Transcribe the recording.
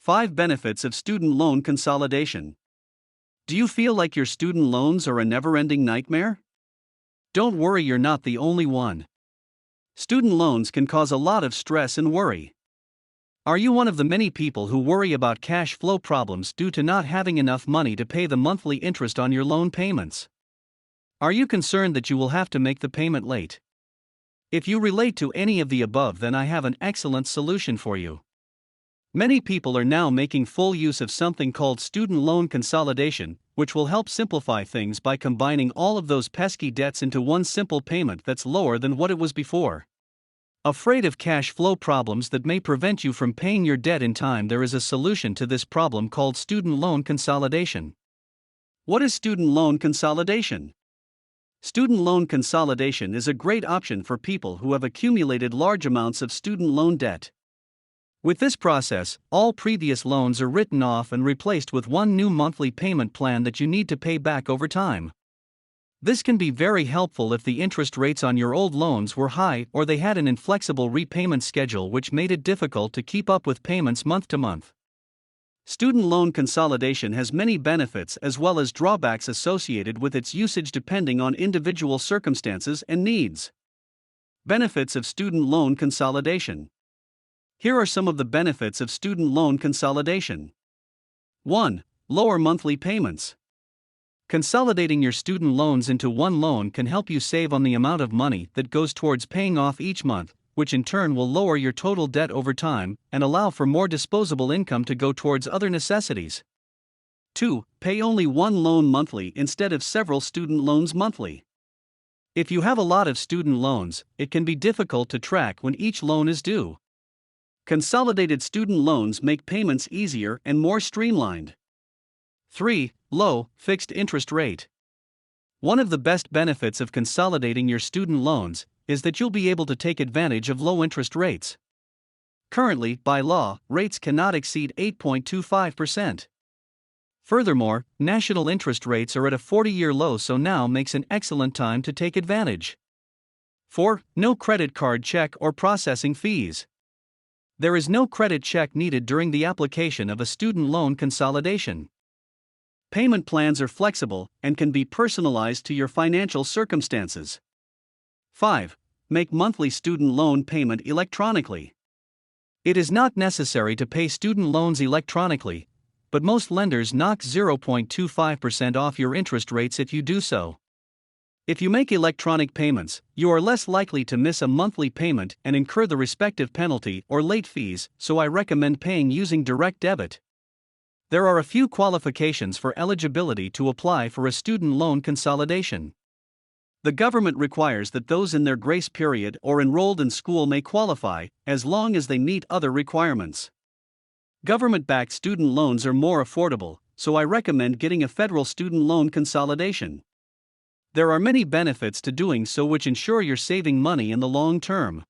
5 Benefits of Student Loan Consolidation. Do you feel like your student loans are a never-ending nightmare? Don't worry, you're not the only one. Student loans can cause a lot of stress and worry. Are you one of the many people who worry about cash flow problems due to not having enough money to pay the monthly interest on your loan payments? Are you concerned that you will have to make the payment late? If you relate to any of the above, then I have an excellent solution for you. Many people are now making full use of something called student loan consolidation, which will help simplify things by combining all of those pesky debts into one simple payment that's lower than what it was before. Afraid of cash flow problems that may prevent you from paying your debt in time? There is a solution to this problem called student loan consolidation. What is student loan consolidation? Student loan consolidation is a great option for people who have accumulated large amounts of student loan debt. With this process, all previous loans are written off and replaced with one new monthly payment plan that you need to pay back over time. This can be very helpful if the interest rates on your old loans were high or they had an inflexible repayment schedule which made it difficult to keep up with payments month to month. Student loan consolidation has many benefits as well as drawbacks associated with its usage depending on individual circumstances and needs. Benefits of student loan consolidation. Here are some of the benefits of student loan consolidation. 1. Lower monthly payments. Consolidating your student loans into one loan can help you save on the amount of money that goes towards paying off each month, which in turn will lower your total debt over time and allow for more disposable income to go towards other necessities. 2. Pay only one loan monthly instead of several student loans monthly. If you have a lot of student loans, it can be difficult to track when each loan is due. Consolidated student loans make payments easier and more streamlined. 3. Low, fixed interest rate. One of the best benefits of consolidating your student loans is that you'll be able to take advantage of low interest rates. Currently, by law, rates cannot exceed 8.25%. Furthermore, national interest rates are at a 40-year low, so now makes an excellent time to take advantage. 4. No credit card check or processing fees. There is no credit check needed during the application of a student loan consolidation. Payment plans are flexible and can be personalized to your financial circumstances. 5. Make monthly student loan payment electronically. It is not necessary to pay student loans electronically, but most lenders knock 0.25% off your interest rates if you do so. If you make electronic payments, you are less likely to miss a monthly payment and incur the respective penalty or late fees, so I recommend paying using direct debit. There are a few qualifications for eligibility to apply for a student loan consolidation. The government requires that those in their grace period or enrolled in school may qualify, as long as they meet other requirements. Government-backed student loans are more affordable, so I recommend getting a federal student loan consolidation. There are many benefits to doing so which ensure you're saving money in the long term.